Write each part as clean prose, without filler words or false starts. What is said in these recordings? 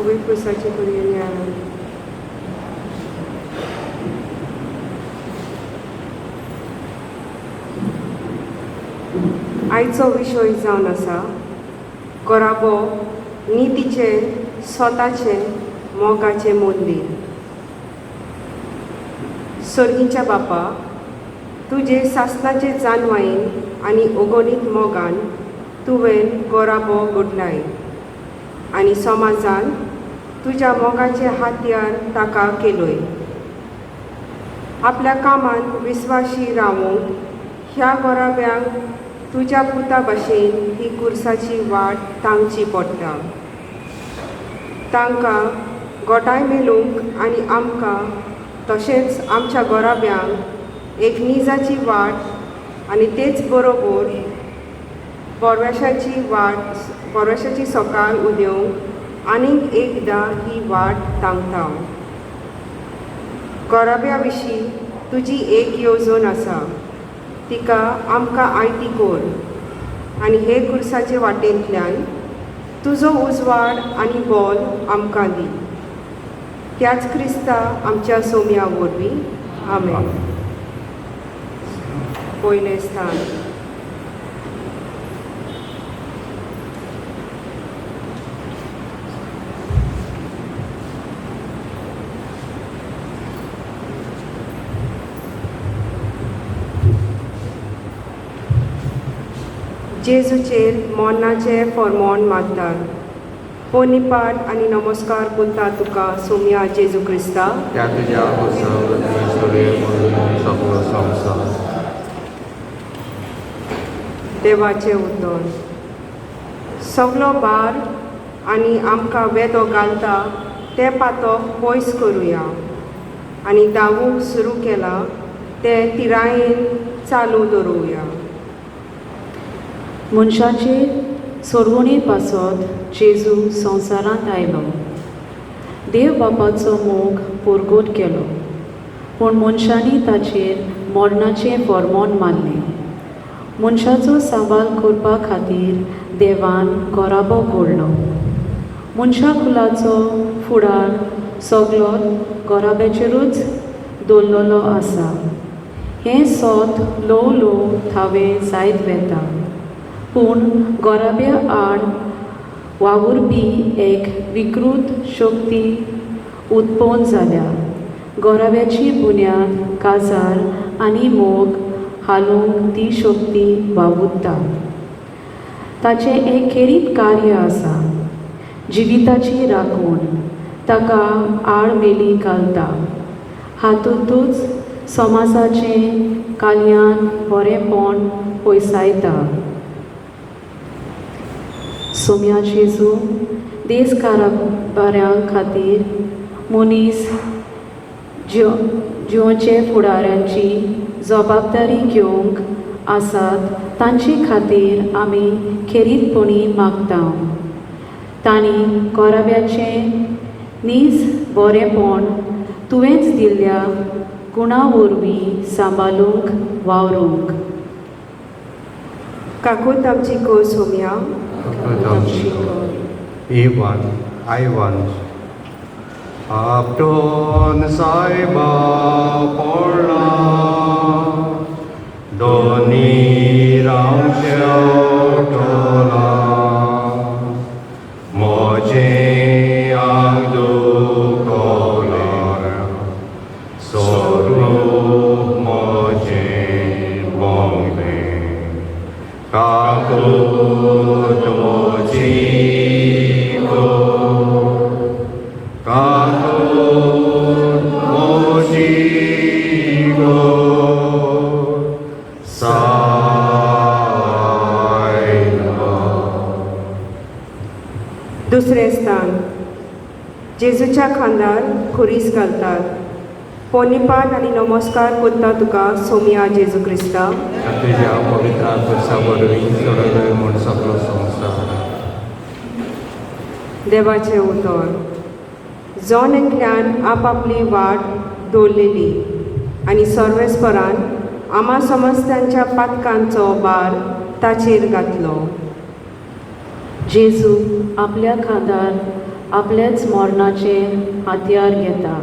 पवित्र पुरुषाची कुरियन यान आयचो विशय जावन आसा कोराबो नितीचे स्वताचे मोगाचे मंदिर. सर्गीच्या बापा, तुजे सासणाचे जानवाईन आनी ओगोनीत मोगान तुवें कोराबो घडलाय आनी समाजान तुज्या मोगाचे हात्यार ताका केलोय. आपल्या कामांत विस्वाशी रावूंक ह्या गोराब्यांक तुज्या पुता भाशेन ही कुर्साची वाट तांगची पडटा. तांकां गोठाय मेलूंक आनी आमकां तशेंच आमच्या गोराब्यांक एक निजाची वाट आनी तेच बरोबर परवेशाची सकाळ उदेवंक आनीक एकदां ही वाट तांगता. गोराब्या विशीं तुजी एक येवजण आसा, तिका आमकां आयती कोर आनी हे कुर्साचे वाटेंतल्यान तुजो उजवाड आनी बोल आमकां दी. त्याच क्रिस्ता आमच्या सोम्या वरवीं. आमेन. पयलें स्थान. जेजूचेर मोन्नाचे फर्मोन मारतात. पोनिपाट आनी नमस्कार करता तुका सोम्या जेजू क्रिस्ता. त्या तुज्या सगळो संवसार. देवाचें उतर. सगलो भार आनी आमकां वेदो घालता ते पातोक पयस करुया आनी धांवूंक सुरू केला ते तिरायेन चालू दवरुया. मनशाचेर सोडवणी पासत जेजू संवसारांत आयलो. देव बापाचो मोग परगोट केलो, पूण मनशांनी ताचेर मरणाचें फर्मोन मारलें. मनशाचो सांबाळ करपा खातीर देवान कोराबो घडलो. मनशा कुलाचो फुडार सगलो गोराब्याचेरूच दवरलेलो आसा. हें सोत ल्हव ल्हव थावे जायत वेता, पूण गोराब्या आड वावुरपी एक विकृत शक्ती उत्पन्न जाल्या. गोराब्याची बुन्याद काजार आनी मोग हालूंक ती शक्ती वावुरता. ताचें एक खेरीत कार्य आसा, जिविताची राखण ताका आड मेली घालता. हातूंतूच समाजाचें कल्याण बरेंपण पयसायता. सोम्या जेजू देश कारभाऱ्यां खातीर मनीस जिवचे फुडाऱ्यांची जबाबदारी घेवंक आसात तांचे खातीर आमी खेरीतपणी मागता. तांणी गोराब्याचें नीज बरेंपण तुवेंच दिल्ल्या गुणां वरवीं सांबाळूंक वावरूंक. काकूत आमची को Saumya. I want Apton saiba porla Doni ram sheo tola Moje ang du kolar Soru moje bongbe Kakut moji दुसरें स्थान. जेजूच्या खांदार खुरीस घालतात. पोनिपाट आनी नमस्कार करता तुका सोम्या जेजू क्रिस्ता. तुज्या पवित्र कुर्सा वरवीं सोडलोय म्हूण सगळो संवसार. देवाचें उतर. जोन एकल्यान आपापली वाट दवरलेली आनी सर्वेस्परान आमा समस्यांच्या पातकांचो भार ताचेर घातलो. जेजू आपल्या खांदार आपल्याच मरणाचेर हातयार घेता.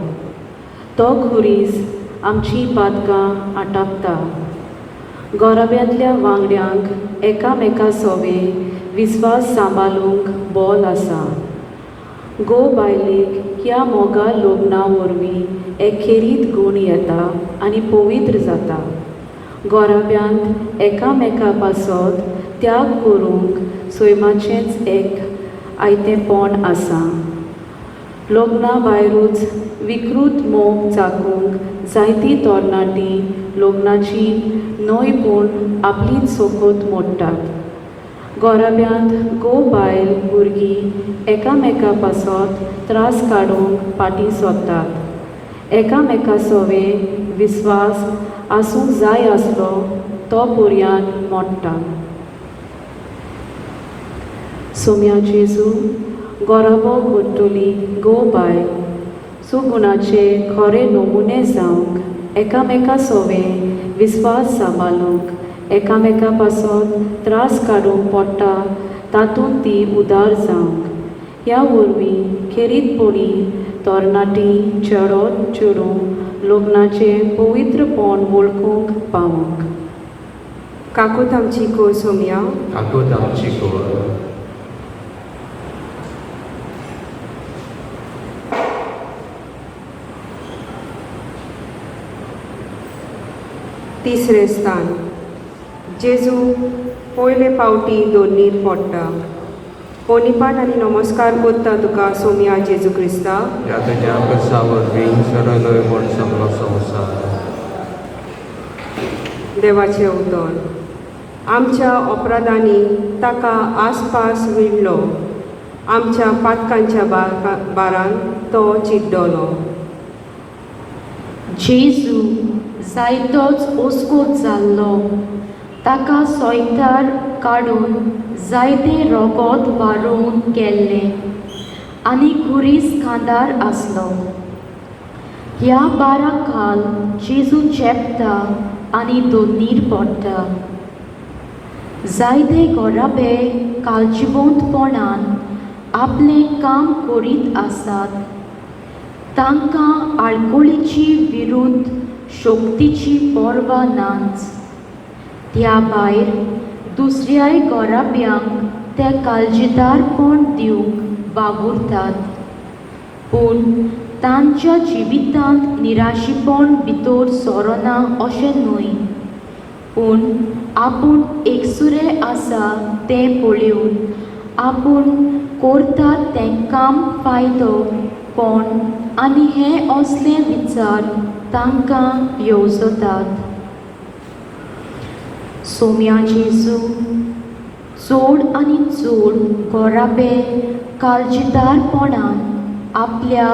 तो खुरीस आमची पातकां आटापता. गोराब्यांतल्या वांगड्यांक एकामेका सोवे विस्वास सांबाळूंक बोल आसा. गो बायलेक ह्या मोगा लग्ना वरवीं एक खेरीत गूण येता आनी पवित्र जाता. गोराब्यांत एकामेका पासत त्याग करूंक सैमाचेंच एक आयतेपण आसा. लग्ना भायरूच विकृत मोग चाकूंक जायतीं तरणाटीं लग्नाची न्हयपूण आपली चोखोत मोडटात. गोराब्यांत गो बायल भुरगीं एकामेका पासत त्रास काडूंक फाटीं सरतात. एकामेका सोवे विस्वास आसूंक जाय आसलो तो पर्यान मोडटा. सोम्या जेजू गोराबो घडटली गो बायल सुगुणाचे खरे नमुने जावंक एकामेका सोवे विस्वास सांबाळूंक एकामेका पासत त्रास काडूंक पडटा तातूंत ती उदार जावंक. ह्या वरवीं खेरीतपणी तरणाटीं चेडोत चेडूं लग्नाचें पवित्रपण वळखूंक पावंक. काकूत आमची को सोम्या, काकूत आमची कोर. तिसरें स्थान. जेजू पयले फावटी दोनीर पडटा. पोनीपाट आनी नमस्कार करता तुका सोम्या जेजू क्रिस्ता. ह्या तुज्या कर्सा वरवीं सडलोय म्हूण सगलो संवसार. देवाचें उतर. आमच्या अपराधांनी ताका आसपास विणलो. आमच्या पातकांच्या बारान तो चिड्डलो. जेजू जायतोच ओस्कोत जाल्लो. ताका सोयतार काडून जायते रोगोत वारोवन गेल्ले आनी खुरीस खांदार आसलो. ह्या बारा काल जेजू चेपता आनी दोनीर पडटा. जायते गोराबे काळजीवंतपणान आपलें काम करीत आसात. तांकां आळकोळीची विरुद्ध शोक्तीची पर्वा नाच. त्या भायर दुसऱ्याय गोराब्यांक ते काळजीदारपण दिवंक वावुरतात. पूण तांच्या जिवितांत निराशीपण भितर सोरना अशें न्हय. पूण आपूण एकसुरे आसा तें पळोवन आपूण करतात तें काम फायदो कोण आनी हे असले विचार तांकां येवजतात. सोम्या जेजू चड आनी चड गोराबे काळजीदारपणान आपल्या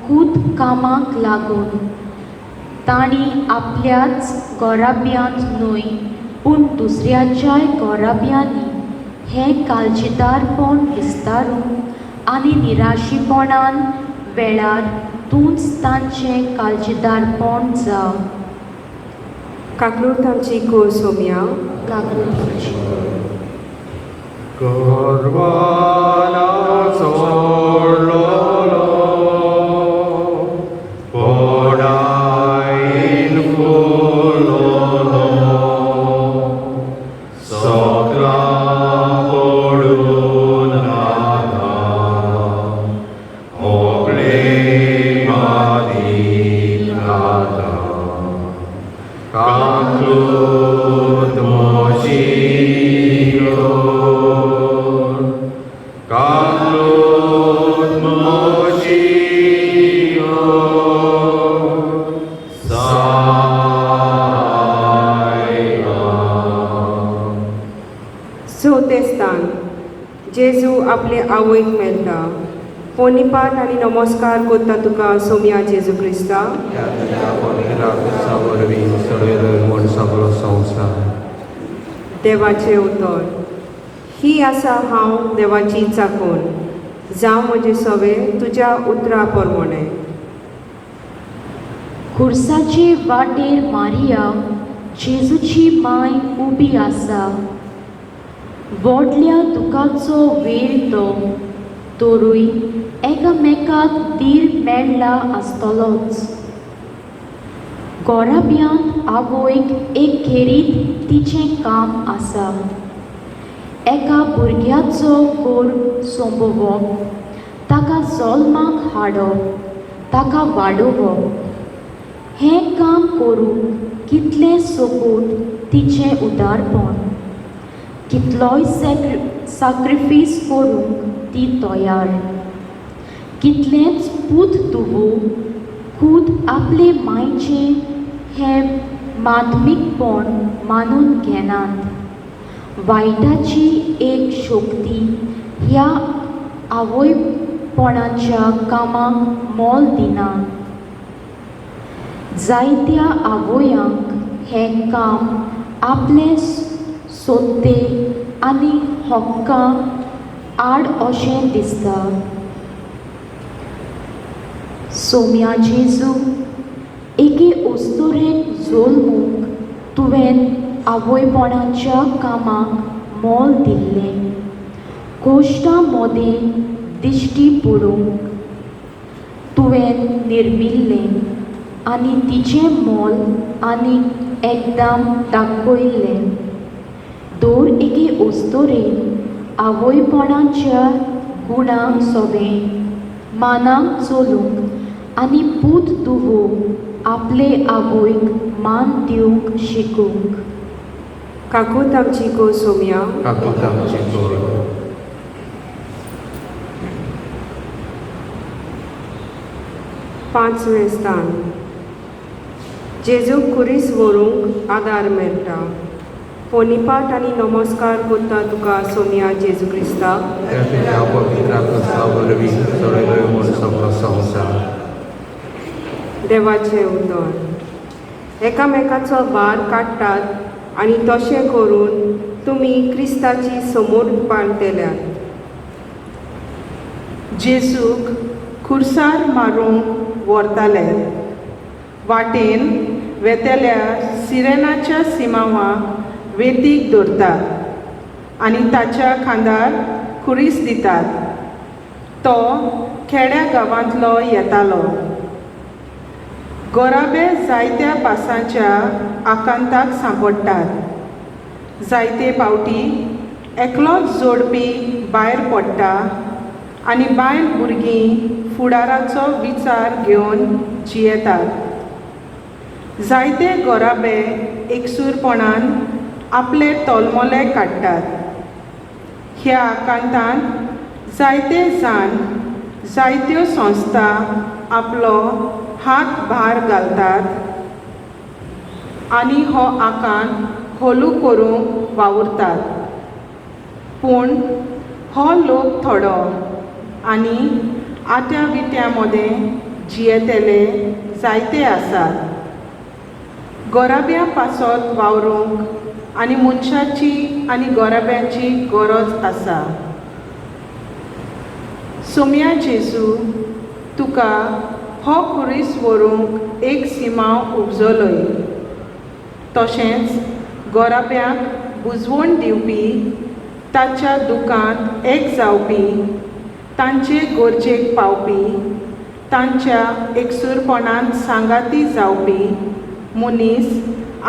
खूद कामाक लागून तांणी आपल्याच गोराब्यांत न्हय पूण दुसऱ्याच्याय गोराब्यांनी हें काळजीदारपण विस्तारूंक आनी निराशीपणान वेळार तूंच तांचें काळजीदारपण जाव. काकूत आमची को सोम्या. गर्वाना सोडलो पोडायन फुलोलो सगळा पडून आला ओगळे मादी आला. काकूत मोशी काकूत मोशी चवथें स्थान. जेजू आपले आवयक मेळटा. पोनीपाट आनी नमस्कार करता तुका सोम्या जेजू क्रिस्ता. ह्या तुज्या पवित्र कर्सा वरवीं सडलोय म्हूण सगलो संवसार. देवाचें उतर. ही आसा हांव देवाची चाकून. जावं म्हजे सवे तुज्या उतरा प्रमाणे. खुर्साचे वाटेर मारिया जेजूची माय उबी आसा. व्हडल्या दुखाचो वेळ तो. तोरूय एकामेकाक धीर मेळ्ळा आसतलोच. गोराब्यांत आवयक एक खेरीत तिचें काम आसा. एका भुरग्याचो गोर सोंपोवप, ताका जल्माक हाडप, ताका वाडोवप. हें काम करूंक कितलें सोपूत तिचें उदारपण. कितलोय सॅक्रिफीस करूंक ती तयार. कितलेंच पूत धुवूं खूद आपले मायचें हें माध्यमीकपण मानून घेनात. वायटाची एक शोक्ती ह्या आवयपणाच्या कामाक मोल दिना. जायत्या आवयांक हें काम आपले सोदते आनी हक्कां आड अशें दिसता. सोम्या जेजू, एके ओस्तोरेक जल्मूंक तुवें आवयपणाच्या कामाक मोल दिल्लें. कोश्टां मोदें दिश्टी पडूंक तुवें निर्मिल्लें आनी तिचें मोल आनीक एकदम दाखयल्लें. दर एके ओस्तोरेन आवयपणाच्या गुणांक सोबें मानाक चलूंक आनी पूत धुवूंक आपले आवयक मान दिवंक शिकूंक. काकूत आमची को सोम्या, काकूत आमची कोर. पांचवें स्थान. जेजूक कुरीस व्हरूंक आदार मेळटा. पोनिपाट आनी नमस्कार करता तुका सोम्या जेजू क्रिस्ता. त्या तुज्या पवित्र आत्म्या वरवीं चडयलोय म्हूण सगळो संवसार. देवाचें उतर. एकामेकाचो भार काडटात आनी तशें करून तुमी क्रिस्ताची समूर्त पाळटल्यात. जेजूक खुर्सार मारूंक व्हरताले. वाटेन वेतेल्या सिरेनाच्या सिमावाक वेतीक दवरतात आनी ताच्या खांदार खुरीस दितात. तो खेड्या गांवांतलो येतालो. गोराबे जायत्या पासांच्या आकांताक सांपडटात. जायते फावटी एकलोच जोडपी भायर पडटा आनी बायल भुरगीं फुडाराचो विचार घेवन जियेतात. जायते गोराबे एकसूरपणान आपले तोलमोले काडटात. ह्या आकांतांत जायते जाण जायत्यो संस्था आपलो हात भार घालतात आनी हो आकांत खोलू करूंक वावुरतात. पूण हो लोक थोडो आनी आट्या बिट्या मदें जियेतेले जायते आसात. गोराब्या पासत वावरूंक आनी मनशाची आनी गोराब्याची गरज आसा. सोम्या जेजू, तुका हो खुरीस व्हरूंक एक सिमाव उपजलोय. तशेंच गोराब्यांक बुजवण दिवपी, ताच्या दुखांत एक जावपी, तांचे गरजेक पावपी, तांच्या एकसूरपणांत सांगाती जावपी मनीस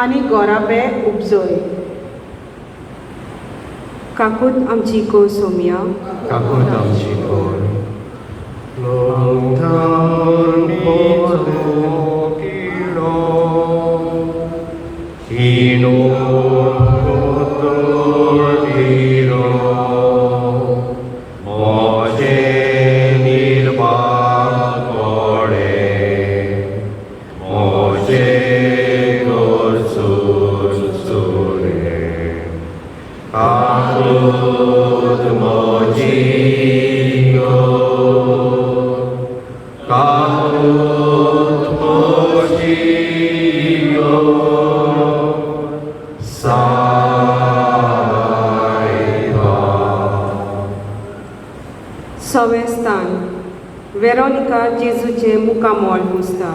आनी गोराबे उपजय. काकूत आमची को सोम्या, काकूत आमची कोर. सवें स्थान. वेरोनिका जेजूचे मुखामोल पुजता.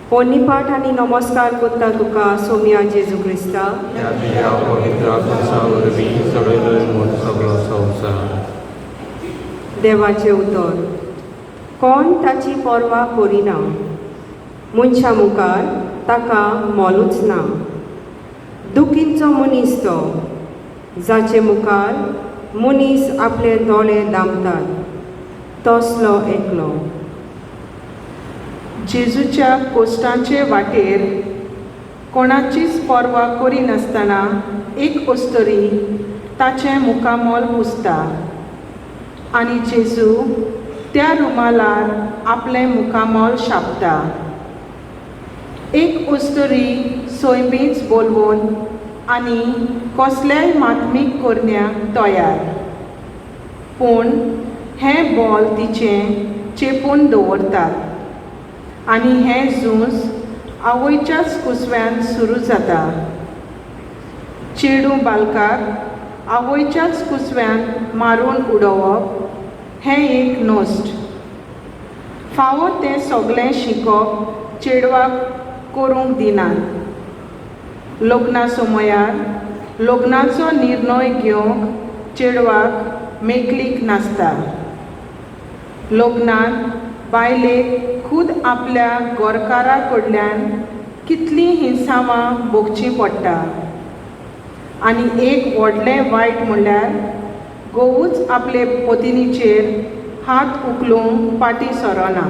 पोनिपाट आनी नमस्कार करता तुका सोम्या जेजू क्रिस्ता. त्या तुज्या पवित्र आत्म्या वरवीं चडयलोय म्हूण सगळो संवसार. देवाचें उतर. कोण ताची पर्वा करिना. मनशा मुखार ताका मोलूच ना. दुखींचो मनीस तो, जाचे मुखार मनीस आपले दोळे दामतात, तसलो एकलो. जेजूच्या कोश्टांचे वाटेर कोणाचीच पर्वा करिनासतना एक अस्तरी ताचें मुखामोल पुसता आनी जेजू त्या रुमालार आपलें मुखामोल शापता. एक अस्तरी सोयमीच बोलवून आनी कसल्याय मातमीक करण्याक तयार. पूण हें बोल तिचें चेपून दवरतात आनी हें झूज आवयच्याच कुसव्यान सुरू जाता. चेडूं बालकाक आवयच्याच कुसव्यान मारून उडोवप हें एक नोस्ट. फावो तें सगळें शिकोवप चेडवाक करूंक दिनात. लग्ना समयार लग्नाचो निर्णय घेवंक चेडवाक मेकळीक नासता. लग्नांत बायलेक खूद आपल्या गोरकारा कडल्यान कितलीं हिंसावां भोगचीं पडटा. आनी एक व्हडलें वायट म्हणल्यार घोवूच आपले पत्नीचेर हात उखलूंक फाटीं सरना.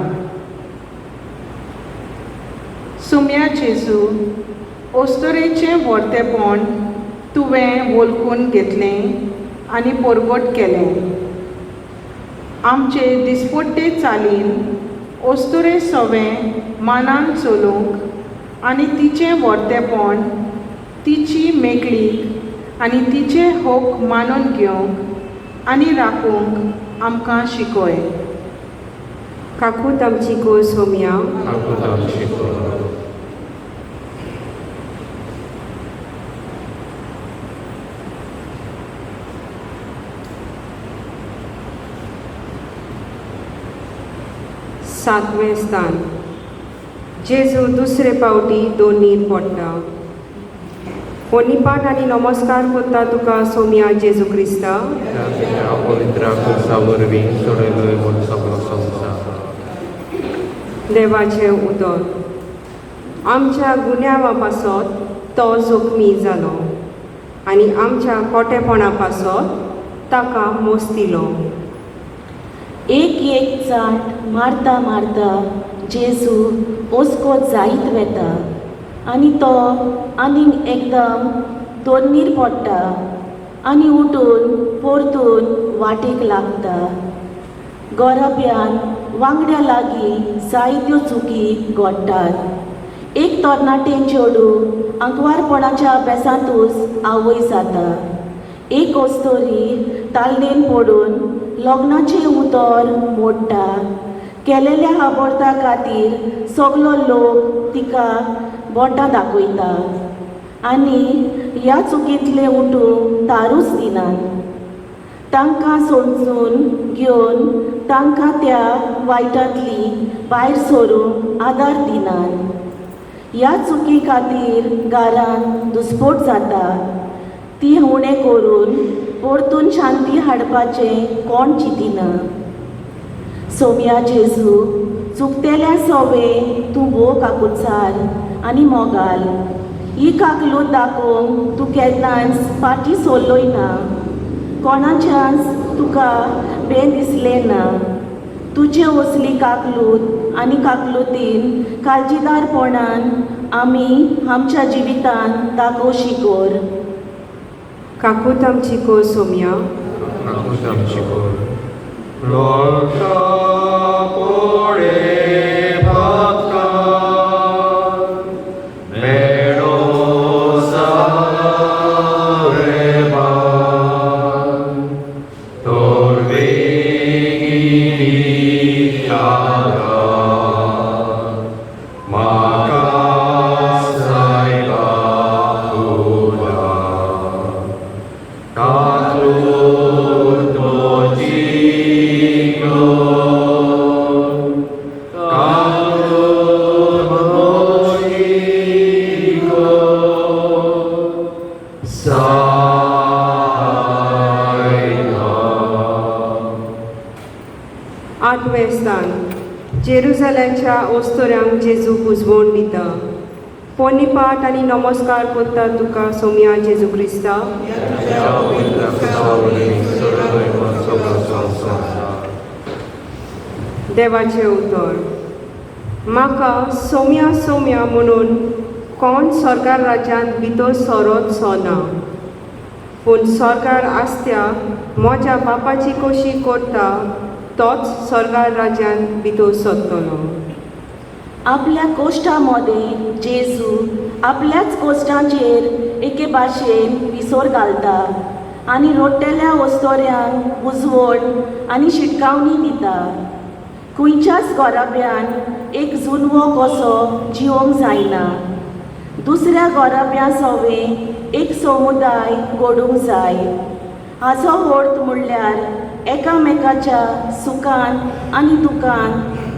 सुम्या जेजू, अस्तरेचें व्हरतेपण तुवें वळखून घेतलें आनी परगट केलें. आमचे दिसपट्टे चालीन अस्तुरे सवें मानान चलूंक आनी तिचें व्हरतेपण, तिची मेकळीक आनी तिचे होक मानून घेवंक आनी राखूंक आमकां शिकय. काकूत आमची को सोम्या. काकूत आमची को. सातवें स्थान. जेजू दुसरे पावटी दोनीर पडटा. पोनिपाट आनी नमस्कार करता तुका सोम्या जेजू क्रिस्ता. त्या पवित्र खुर्सा वरवीं चडयलोय म्हूण सगळो संवसार. देवाचें उतर. आमच्या गुन्यांवा पासत तो जखमी जालो आनी आमच्या खोटेपणा पासत ताका मोस्तिलो. एक एक चाट मारता मारता जेजू ओस्को जायत वेता आनी तो आनीक एकदम दोनीर पडटा आनी उठून परतून वाटेक लागता. गोराब्यान वांगड्या लागीं जायत्यो चुकी घडटात. एक तरणाटें चेडूं आंकवारपणाच्या अभ्यासांतूच आवय जाता. एक अस्तोरी तालडेन पडून लग्नाचें उतर मोडटा. केलेल्या हाबोरता खातीर सगलो लोक तिका बोटां दाखयता आनी ह्या चुकींतले उठूंक दारूच दिनात. तांकां समजून घेवन तांकां त्या वायटांतली भायर सरूंक आदार दिनात. ह्या चुकी खातीर घरान दुस्फोट जाता. ती उणें करून परतून शांती हाडपाचें कोण चिंतिना. सोम्या जेजू, चुकतेल्या सवें तूं भोव काकूचार आनी मोगाल. ही काकलूत दाखोवंक तूं केन्नाच फाटीं सरलोय ना. कोणाच्याच तुका बेन दिसलें ना. तुजे असली काकलूत आनी काकलुतीन काळजीदारपणान आमी आमच्या जिवितान दाखोवशी कर. काकूत आमची को सोम्या. काकूत आमची को. लोटा पोळे भातका मेळो सारे बान तोर बेगिनी यागा म्हाका सायबा तुला काकूत म्हजी जेरुजालेमच्या ओस्तोऱ्यांक जेजूक उजवण दिता. पोनिपाट आनी नमस्कार करता तुका सोम्या जेजू क्रिस्ता. तुझ्या पवित्र पुतावरील सर्व सगळो संसार. देवाचें उतर. म्हाका सोम्या सोम्या म्हणून कोण सरकार राज्यांत भितर सरोत सोना, पूण सरकार आसत्या म्हज्या बापाची कशी करता तोच सरकार राज्यांत भितर सरतलो. आपल्या कोश्टामध्ये जेजू आपल्याच कोश्टांचेर एके भाशेन विसोर घालता आनी रोट्टेल्या ओस्तोऱ्यांक उजवण आनी शिटकावणी दिता. खंयच्याच गोराब्यान एक जुनवो कसो जिवंक जायना. दुसऱ्या गोराब्या सवें एक समुदाय घडूंक जाय. हाचो अर्थ म्हणल्यार एकामेकाच्या सुखान आनी दुखान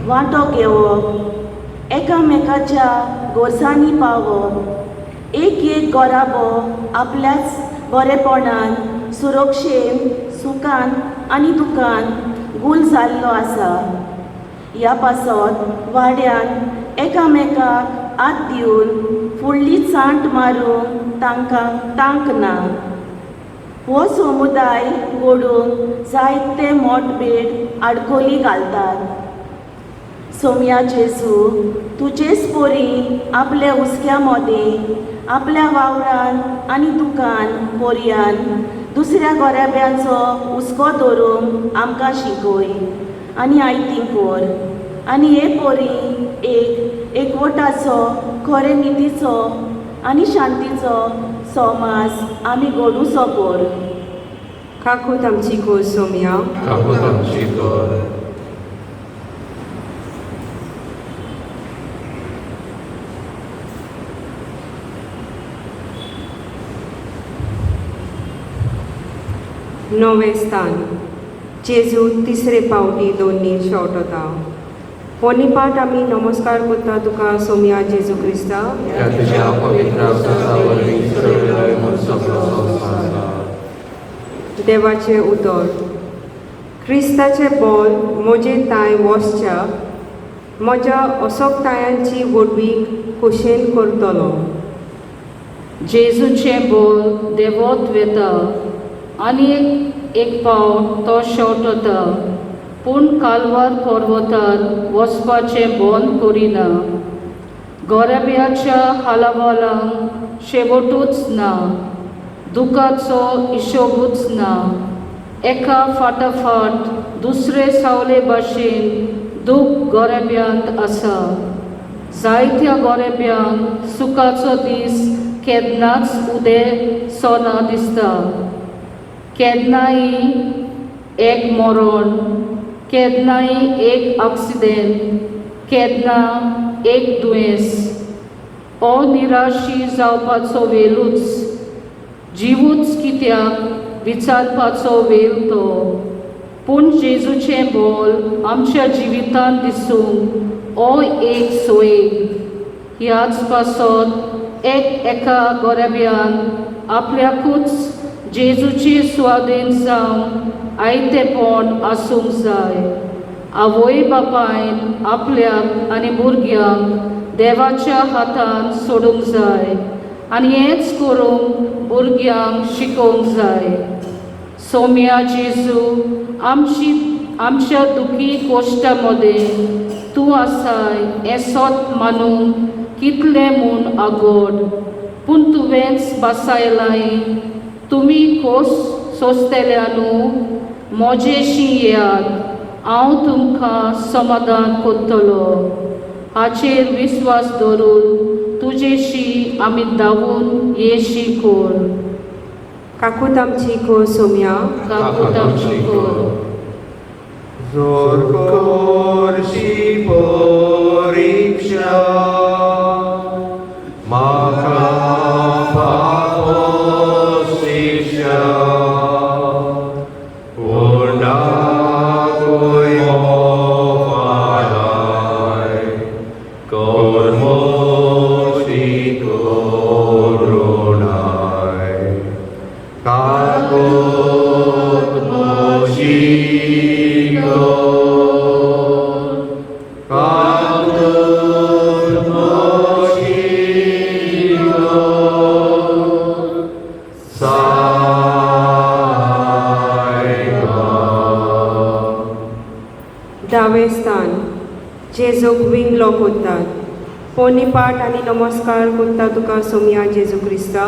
वांटो घेवप, एकामेकाच्या गोरसांनी पावप. एक गोराबो आपल्याच बरेपणान सुरक्षेन सुखान आनी दुखान गूल जाल्लो आसा. ह्या पासत वाड्यान एकामेकाक हात दिवन फुडली चांट मारूंक तांकां तांक ना. हो समुदाय घडोवंक जायते मोठभेद आडकोली घालतात. सोम्या जेजू, तुजेच पोरी आपल्या हुस्क्या मदें आपल्या वावरान आनी दुखान पोरयान दुसऱ्या गोराब्यांचो हुस्को धरूंक आमकां शिकय आनी आयतींग कर. आनी हे पोरी एकवटाचो खरे नितीचो आनी शांतीचो समाज आमी घडूचो कर. काकूत आमची को सोम्या. काकूत आमची कर. नवे स्थान. जेजू तिसरे पावटी दोन्ही शेवटता. पोनिपाट आमी नमस्कार करता तुका सोम्या जेजू क्रिस्ता. त्या तुझ्या पवित्र पुतावरील सर्व सगळो संसार. देवाचें उतर. क्रिस्ताचें बोल म्हजे ताय वसच्या म्हज्या अशोकतायांची वडवीक खुशेन करतलो. जेजूचें बोल देवत वेता आनी एक पावट तो शेवटता, पूण कालवार पर्वतार वचपाचें बंद करिना. गोराब्याच्या हालावालांक शेवटूच ना, दुखाचो हिशोबूच ना. एका फाटाफाट दुसरे सावले भाशेन दूख गोराब्यांत आसा. जायत्या गोराब्यांक सुखाचो दीस केन्नाच उदें सोना दिसता. केन्नाय एक मरण, केन्नाय एक एक्सिडेंट, केन्ना एक दुयेंस. अनिराशी जावपाचो वेलूच, जिवूच कित्याक विचारपाचो वेल तो. पूण जेजूचें बोल आमच्या जिवितांत दिसूंक हो एक सोयेग. ह्याच पासत एका गोराब्यान आपल्याकूच जेजूची स्वाधीन जावन आयतेपण आसूंक जाय. आवय बापायन आपल्याक आनी भुरग्यांक देवाच्या हातान सोडूंक जाय आनी हेंच करूंक भुरग्यांक शिकोवंक जाय. सोम्या जेजू, आमच्या दुखी कोश्टा मदें तूं आसाय हें सोत मानूंक कितलें म्हूण आगोड. पूण तुवेंच बासायलाय, तुमी खोस सोंसतल्या न्हू. म्हजेशी येयात, हांव तुमकां समाधान करतलो. हाचेर विस्वास दवरून तुजेशी आमी धांवून येशी कर. काकूत आमची को सोम्या. काकूत आमची कर. जोर करशी परीक्षा म्हाका पावो शिक्षा. ओंडाकोय मोफालाय कर्मोशी करुणाय. काकोत मोशी कर. दावे स्थान जेजूक विंगलो कोत्तात पोनीपाट आनी नमस्कार कोत्ता तुका सोम्या जेजू क्रिस्ता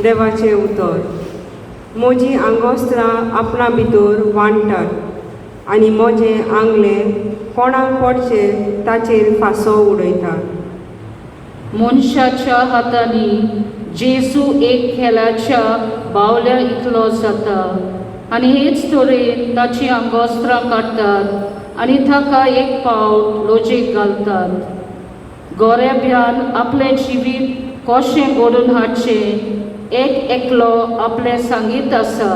देवाचे उतर म्हजी आंगोस्त्रां आपणा भितर वांडटात आनी म्हजें आंगले कोणाक पडचे ताचेर फांसो उडयतात मनशाच्या हातांनी जेजू एक खेळाच्या बावल्या इतलो जाता आनी हेच तरेन ताची आंगोस्त्रां काडटात आनी ताका एक पावट लोजेक घालतात गोरेब्यान आपलें जिवीत कशें घडोवन हाडचें एक एकलो आपलें सांगीत आसा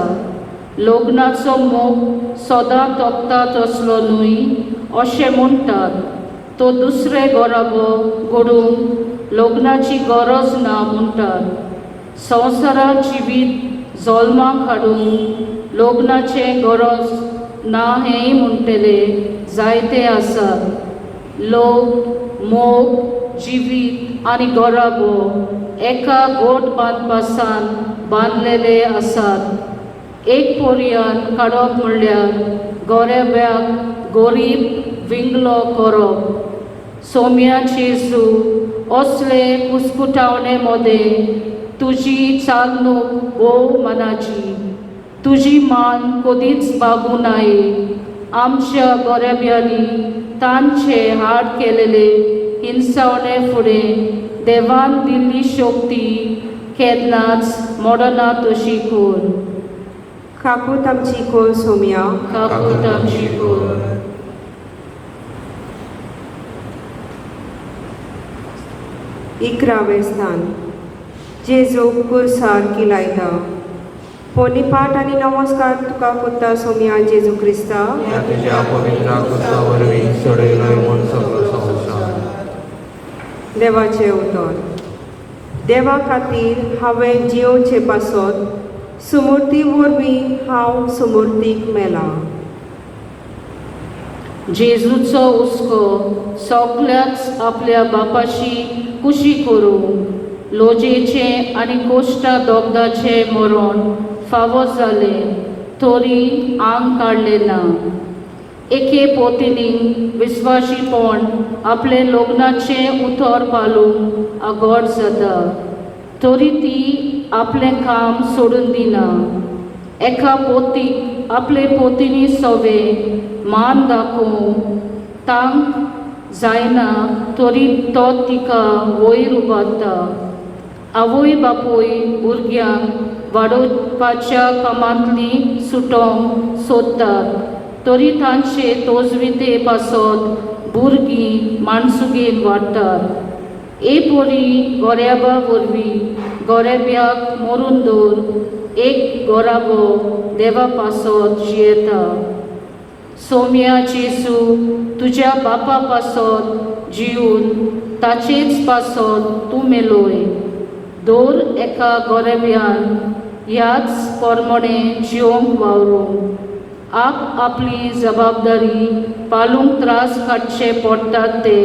लग्नाचो मोग सदां तोपता तसलो न्हय अशें म्हणटात तो दुसरे गोराबो घडोवंक लग्नाची गरज ना म्हणटात संवसारांत जिवीत जल्माक हाडूंक लग्नाचें गरज ना हेंय म्हणटले जायते आसात लोक मोग जिवीत आनी गोराबो एका गोट बांदपासान बांदलेले आसात एक पोरयान काडप म्हणल्यार गोरेब्याक गरीब विंगलो करप सोम्या जेजू असले कुसकुटावणे मदें तुजी चालणूक भोव मनाची तुजी मान कधीच बागू नये आमच्या गोरेब्यांनी तांचे हाड केलेले हिंसावणे फुडें देवान दिल्ली शक्ती केन्नाच मोडना तशी कोर काकूत आमची कोल सोम्या काकूट आमची कोर इकरावें स्थान जेजू कुर्सार किलायता पोनीपाट आनी नमस्कार तुका कोत्ता सोम्या जेजू क्रिस्ता तुझ्या पवित्र कुसा वरवीं चडयलोय म्हूण सगळो संवसार देवाचे उतर देवा खातीर हांवें जियोवचे पासत सुमूर्ती वरवीं हांव सुमूर्तीक मेला जेजूचो हुस्को सगळ्याच आपल्या बापाशी खुशी करूं लोजेचे आनी कोश्टा दोगदाचे मरण फावो जालें तरी आंग काडलें ना एके पोतिनी विस्वाशीपण आपले लग्नाचें उतर पालूंक आगोड जाता तरी ती आपलें काम सोडून दिना एका पोतीक आपले पोतिनी सवे मान दाखोवंक तांक जायना तरी तो तिका वयर उबारता आवय बापूय भुरग्यांक वाडोवपाच्या कामांतली सुटोवंक सोदतात तरी तांचे तोजविते पासत भुरगीं माणसुगेन वाडटात ए पोरी गोऱ्याबा वरवीं गोरेब्याक मरून दवर एक गोराबो देवा पासत जियेता सोम्या जेजू तुज्या बापा पासत जिवन ताचेच पासत तूं मेलोय दर एका गोरेब्यान ह्याच पोरमोणें जिवंक वावरूंक आपली जबाबदारी पालूंक त्रास काडचे पडटात ते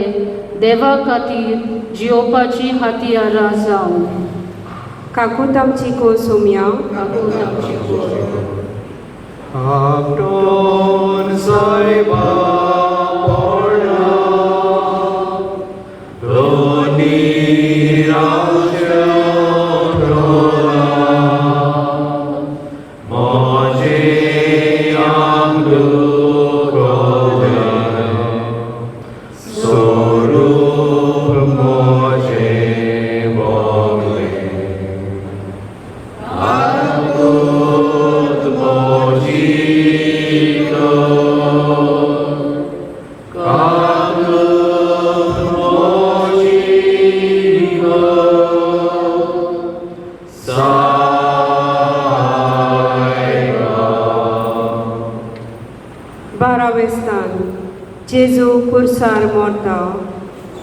देवा खातीर जियोवपाची हातियारां जावं काकूत आमची कोल सोम्या काकूट आमची कोर आपटोन सायबा पोरना दोनी रावच्यो डोला मोजे आंग दुखोवला स्वरूप मोजे बोगले आगोत मोजितो कागोत मोजितो बारावें स्थान जेजू कुर्सार मोरता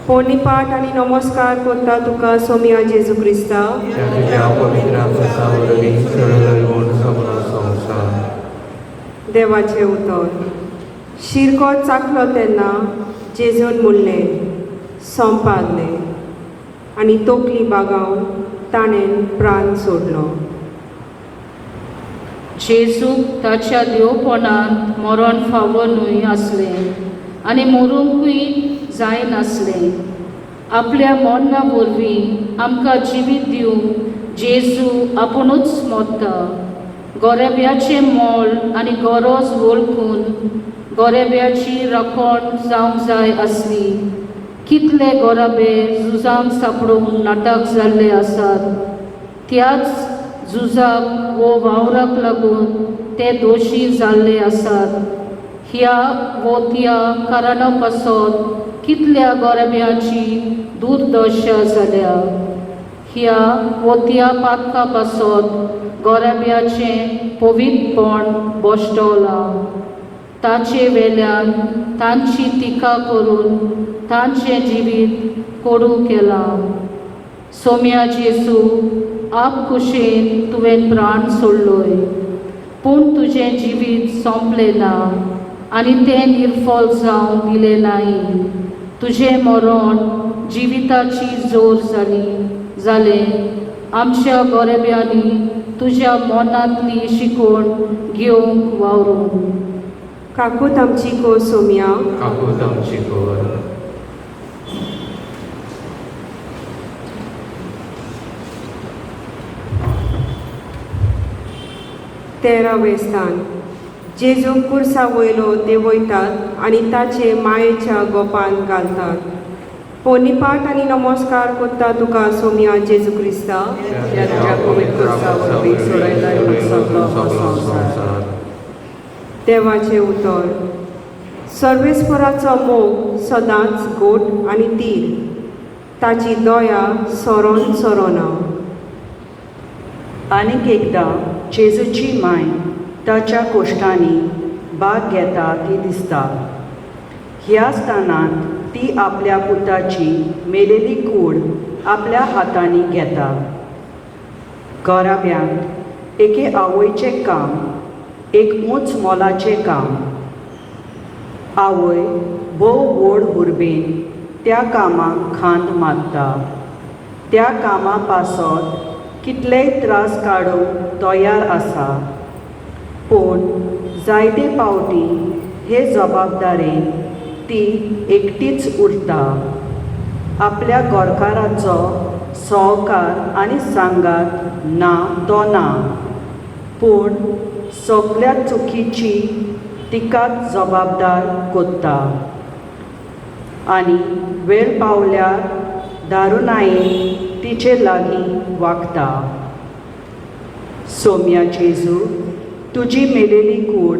पोनीपाट आनी नमस्कार कोत्ता तुका सोम्या जेजू क्रिस्ता तुझ्या पवित्र कुसा वरवीं चडयलोय म्हूण सगळो संवसार संसार. देवाचें उतर. शिरको चाखलो तेन्ना जेजून म्हणलें, सोंपारलें, आनी तोकली बागावन ताणें प्राण सोडलो. जेजूक ताच्या देवपणांत मरण फावो न्हय आसलें आनी मरूंकूय जायनासलें. आपल्या मरणा वरवीं आमकां जिवीत दिवंक जेजू आपुणूच मोडटा. गोरेब्याचें मोल आनी गरज वळखून गोरेब्याची राखण जावंक जाय आसली. कितले गोराबे झुजांक सांपडूंक नाटक जाल्ले आसात. त्याच झुजाक वो वावराक लागून ते दोशी जाल्ले आसात. ह्या वो त्या कारणा पासत कितल्या गोरेब्यांची दुर्दशा जाल्या. ह्या वो त्या पातका पासत गोरेब्याचें पवित्रपण बोश्टवलां. ताचे वेल्यान तांची टिका करून तांचें जिवीत कोडू केलां. सोम्या जेजू, आप कुशेन तुवें प्राण सोडलोय, पूण तुजें जिवीत सोंपलें ना आनी तें निर्फळ जावंक दिलें नाय. तुजें मरण जिविताची जोर जाली जालें. आमच्या गोरेब्यांनी तुज्या मनांतली शिकवण घेवंक वावरूं. काकूत आमची को सोम्या, काकूत आमची कर. तेरावें स्थान. जेजू कुर्सा वयलो ते वयतात आनी ताचे मायेच्या गोपान घालतात. पोनिपाट आनी नमस्कार कोत्ता तुका सोम्या जेजू क्रिस्ता. त्या पवित्र कुर्सा वरवीं सोडयलाय सगळो हो संसार. देवाचें उतर. सर्वेस्पराचो मोग सदांच गोट आनी तीर. ताची दया सोरोन सोरोना. आनीक एकदां जेजूची माय ताच्या कोश्टांनी भाग घेता ती दिसता. ह्या स्थानांत ती आपल्या पुताची मेलेली कूड आपल्या हातांनी घेता. गोराब्यांक एके आवयचें काम, एक उंच मोलाचें काम. आवय भोव व्हड उर्बेन त्या कामाक खांद मारता. त्या कामा पासत कितलेय त्रास काडूंक तयार आसा. पूण जायते पावटी हे जबाबदारेन ती एकटीच उरता. आपल्या गोरकाराचो सहकार आनी सांगात ना तो ना, पूण सगळ्या चुकीची तिकाच जबाबदार कोत्ता. आनी वेळ पावल्यार दारुणायेन तिचे लागीं वागता. सोम्या जेजू, तुजी मेलेली कूड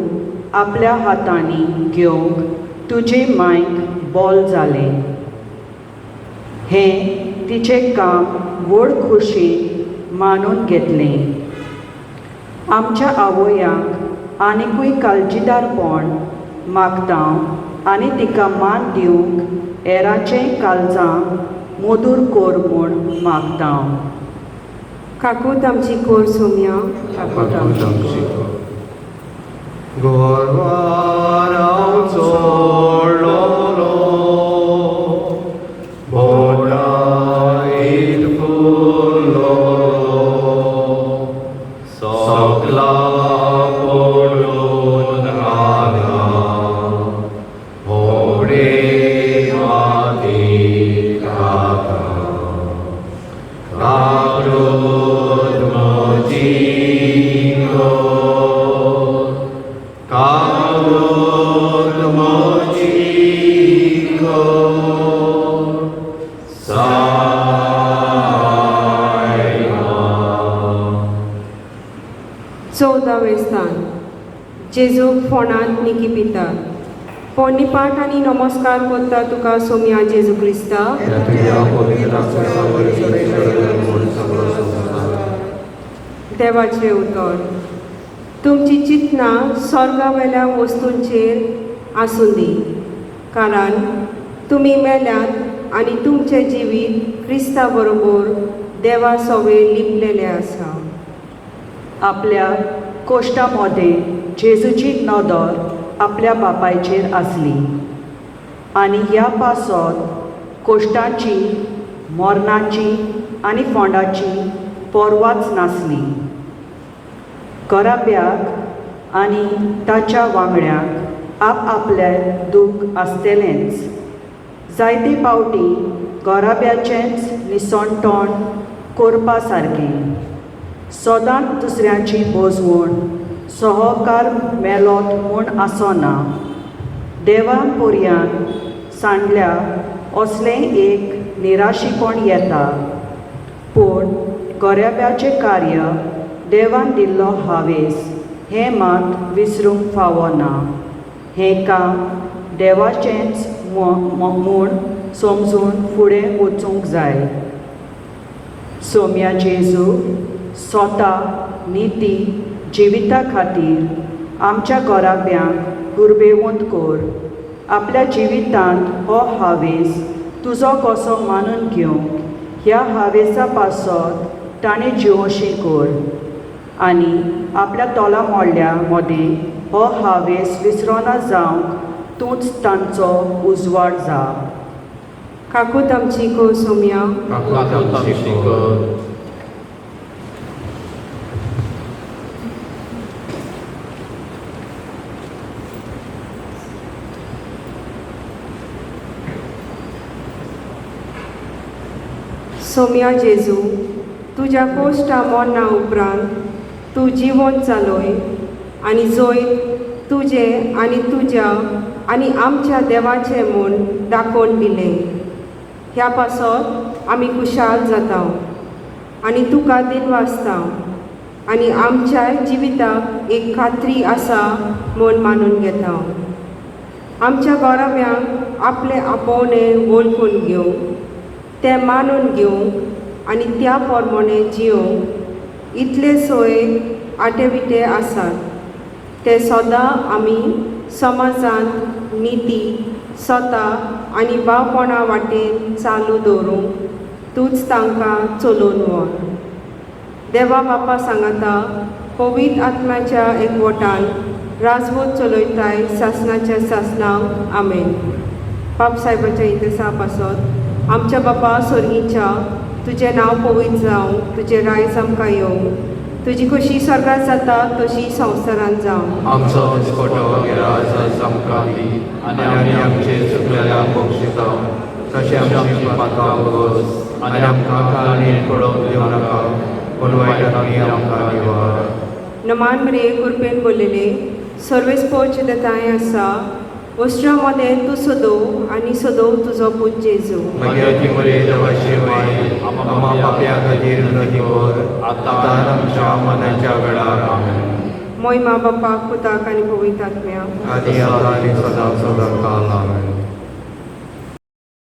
आपल्या हातांनी घेवंक तुजे मांयक बोल जालें. हें तिचें काम व्हड खोशयेन मानून घेतलें. आमच्या आवयांक आनिकूय काळजीदारपण मागता आनी तिका मान दिवंक हेरांचें काळजां मधूर कोर म्हूण मागता. काकूत आमची कोर सोम्या, काकूत आमची कर. गोरवार हांव सोडलोलो, बोडायत फुल्लोलो, सगळा पडून राना, व्हडे मातीत राता. काकूत म्हजी कर, काकूत म्हजी कर, सायबा. 14वें स्थान. जेजूक फोंडांत निकी पितात. पोनिपाट आनी नमस्कार कोत्ता तुका सोम्या जेजू क्रिस्ता. त्या तुझ्या पवित्र कुर्सा वरवीं सोडयलाय सगळो संसार. देवाचें उतर. तुमची चिंतनां स्वर्गा वेल्या वस्तूंचेर आसूं दी, कारण तुमी मेल्यात आनी तुमचें जिवीत क्रिस्ता बरोबर देवा सोवे लिपलेलें आसा. आपल्या कोश्टामध्ये जेजूची नदर आपल्या बापायचेर आसली आनी ह्या पासत कोश्टांची मरणाची आनी फोंडाची परवाच नासली. घराब्याक आनी ताच्या वांगड्याक आपले दूख आसतलेंच. जायते पावटी घराब्याचेंच निसणटण करपा सारकें. सदांच दुसऱ्यांची बोजवण सहकार मेलोत म्हूण आसना. देवान पर्यान सांडल्या असलें एक निराशीपण येता, पूण गऱ्याब्याचें कार्य देवान दिल्लो हावेस हें मात विसरूंक फावना. हें काम देवाचेंच म्हूण समजून फुडें वचूंक जाय. सोम्या जेजू स्वता निती जिविता खातीर आमच्या घराब्यांक गुरबेवंत कर. आपल्या जिवितांत हो हावेस तुजो कसो मानून घेवंक ह्या हावेसा पासत ताणें जिवोशी कर आनी आपल्या तोला मोडल्या मदीं हो हावेस विसरोना जावंक तूंच तांचो उजवाड जा. काकूत आमची को सोम्या, काकूत आमची कर. सोम्या जेजू, तुज्या कोश्टा मरना उपरांत तूं जिवन चालय आनी जैन तुजे आनी तुज्या आनी आमच्या देवाचें म्हूण दाखोवन दिलें. ह्या पासत आमी खुशाल जाता आनी तुका दिनवासता आनी आमच्याय जिविताक एक खात्री आसा म्हूण मानून घेता. आमच्या घराब्यांक आपले आपोवणें वळखून घेवंक, तें मानून घेवंक आनी त्या प्रमाणे जियोंक इतले सोय आटेविटे आसात. ते सदां आमी समाजांत निती, सता आनी भावपणा वाटेन चालू दवरूंक तूंच तांकां चलोवन व्हर. देवा बापा सांगाता पवित्र आत्म्याच्या एकवटान राजवट चलयताय सासणाच्या सासणांक आमेन. बाप साहेबाच्या इतिहासा पासत आमच्या बापा स्वर्गीच्या तुजें नांव पवित्र जावं, तुजें रायज आमकां येवं, तुजी कशी स्वर्गांत जाता तशी संवसारांत जावं. आमचो दिसपटो आज आमकां दी आनी आमी आमचे चुकलेल्यांक बक्षिता तशें आमची पातकां बगस आनी आमकां काळणेन पडोवंक दिवं नाका, पूण वायटांतल्यान आमकां निवार. नमान मरे कृपेन बोललेले सर्वेस्पोच देताय आसा, वस्त्रामध्ये तूं सदोव आनी सदोव तुजो पूत जेजू. मागीर मरे देवाची माय आम्हा पाप्या खातीर नदी कर, आतां आमच्या मनाच्या वेळार आमेन. मोय मा बापाक पुताक आनी पवित्र आत्म्याक आदी आतां आनी सदां सदां काल आमेन.